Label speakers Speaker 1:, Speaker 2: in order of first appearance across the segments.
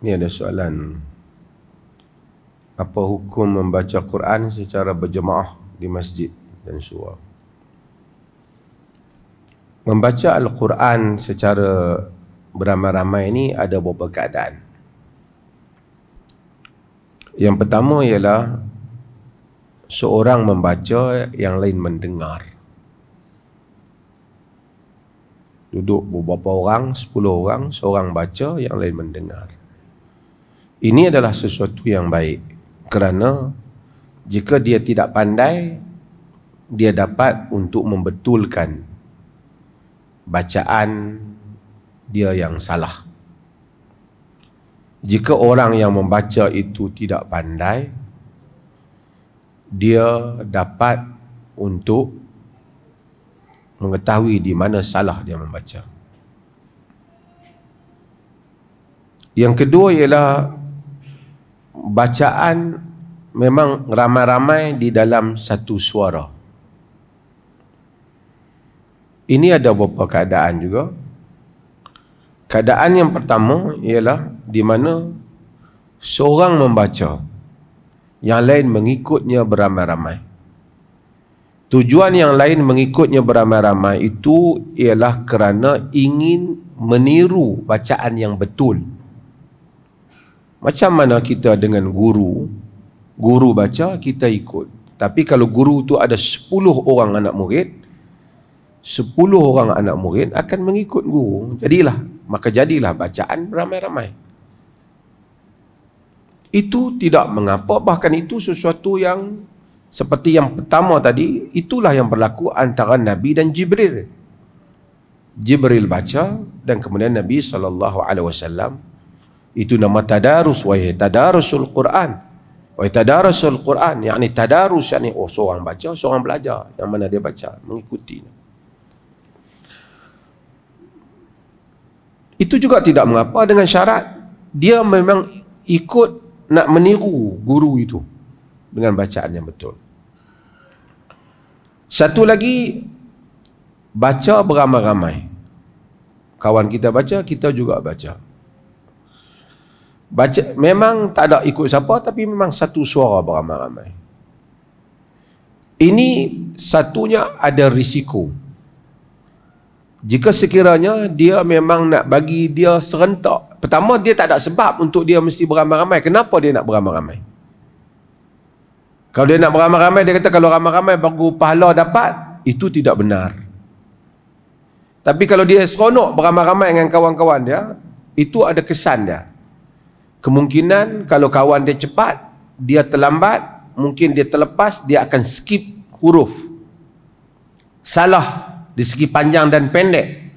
Speaker 1: Ini ada soalan. Apa hukum membaca Quran secara berjemaah di masjid dan surau? Membaca Al-Quran secara beramai-ramai ini ada beberapa keadaan. Yang pertama ialah seorang membaca, yang lain mendengar. Duduk beberapa orang, 10 orang, seorang baca, yang lain mendengar. Ini adalah sesuatu yang baik, kerana jika dia tidak pandai, dia dapat untuk membetulkan bacaan dia yang salah. Jika orang yang membaca itu tidak pandai, dia dapat untuk mengetahui di mana salah dia membaca. Yang kedua ialah bacaan memang ramai-ramai di dalam satu suara. Ini ada beberapa keadaan juga. Keadaan yang pertama ialah di mana seorang membaca, yang lain mengikutnya beramai-ramai. Tujuan yang lain mengikutnya beramai-ramai itu ialah kerana ingin meniru bacaan yang betul. Macam mana kita dengan guru baca, kita ikut. Tapi kalau guru tu ada 10 orang anak murid, 10 orang anak murid akan mengikut guru. Maka jadilah bacaan ramai-ramai. Itu tidak mengapa, bahkan itu sesuatu yang seperti yang pertama tadi, itulah yang berlaku antara Nabi dan Jibril. Jibril baca dan kemudian Nabi SAW, itu nama tadarus, wa tadarusul Quran. Wa tadarusul Quran, yakni tadarus, yakni seorang baca, seorang belajar, yang mana dia baca, mengikuti. Itu juga tidak mengapa dengan syarat dia memang ikut nak meniru guru itu dengan bacaan yang betul. Satu lagi, baca beramai-ramai. Kawan kita baca, kita juga baca. Baca memang tak ada ikut siapa, tapi memang satu suara beramai-ramai. Ini satunya ada risiko. Jika sekiranya dia memang nak bagi dia serentak, pertama dia tak ada sebab untuk dia mesti beramai-ramai. Kenapa dia nak beramai-ramai? Kalau dia nak beramai-ramai, dia kata kalau ramai-ramai baru pahala dapat, itu tidak benar. Tapi kalau dia seronok beramai-ramai dengan kawan-kawan dia, itu ada kesan dia. Kemungkinan kalau kawan dia cepat, dia terlambat, mungkin dia terlepas, dia akan skip huruf. Salah di segi panjang dan pendek,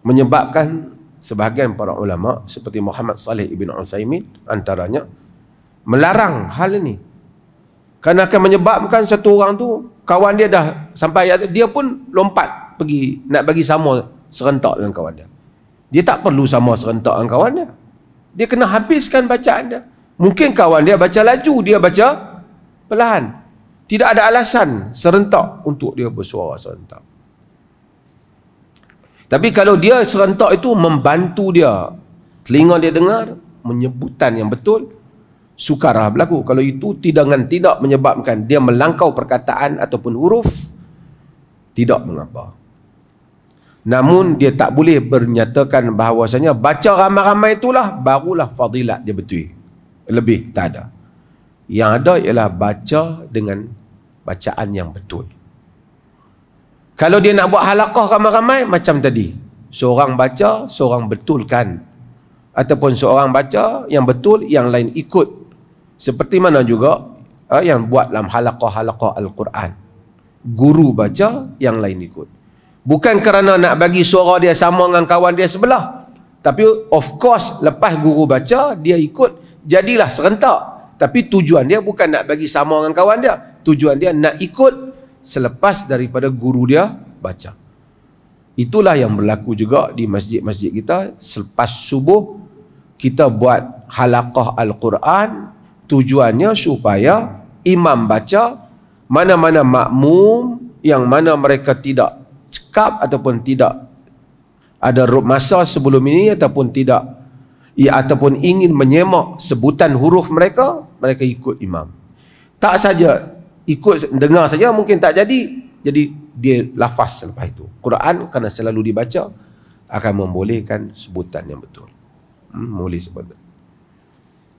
Speaker 1: menyebabkan sebahagian para ulama seperti Muhammad Saleh Ibn Utsaimin antaranya melarang hal ini. Kerana akan menyebabkan satu orang tu, kawan dia dah sampai, dia pun lompat pergi nak bagi sama serentak dengan kawan dia. Dia tak perlu sama serentak dengan kawan dia. Dia kena habiskan bacaan dia. Mungkin kawan dia baca laju, dia baca perlahan. Tidak ada alasan serentak untuk dia bersuara serentak. Tapi kalau dia serentak itu membantu dia, telinga dia dengar, menyebutan yang betul, sukarah berlaku. Kalau itu tidak menyebabkan dia melangkau perkataan ataupun huruf, tidak mengapa. Namun dia tak boleh bernyatakan bahawasanya baca ramai-ramai itulah barulah fadilat dia betul. Lebih tak ada. Yang ada ialah baca dengan bacaan yang betul. Kalau dia nak buat halaqah ramai-ramai macam tadi, seorang baca, seorang betulkan, ataupun seorang baca yang betul, yang lain ikut. Seperti mana juga yang buat dalam halaqah-halaqah Al-Quran, guru baca, yang lain ikut. Bukan kerana nak bagi suara dia sama dengan kawan dia sebelah, tapi of course lepas guru baca, dia ikut, jadilah serentak. Tapi tujuan dia bukan nak bagi sama dengan kawan dia, tujuan dia nak ikut selepas daripada guru dia baca. Itulah yang berlaku juga di masjid-masjid kita. Selepas subuh kita buat halaqah Al-Quran, tujuannya supaya imam baca, mana-mana makmum yang mana mereka tidak cekap ataupun tidak ada masa sebelum ini ataupun tidak ataupun ingin menyemak sebutan huruf mereka, mereka ikut imam. Tak saja ikut dengar saja mungkin tak jadi dia lafaz selepas itu. Quran kerana selalu dibaca akan membolehkan sebutan yang betul. Boleh sebut.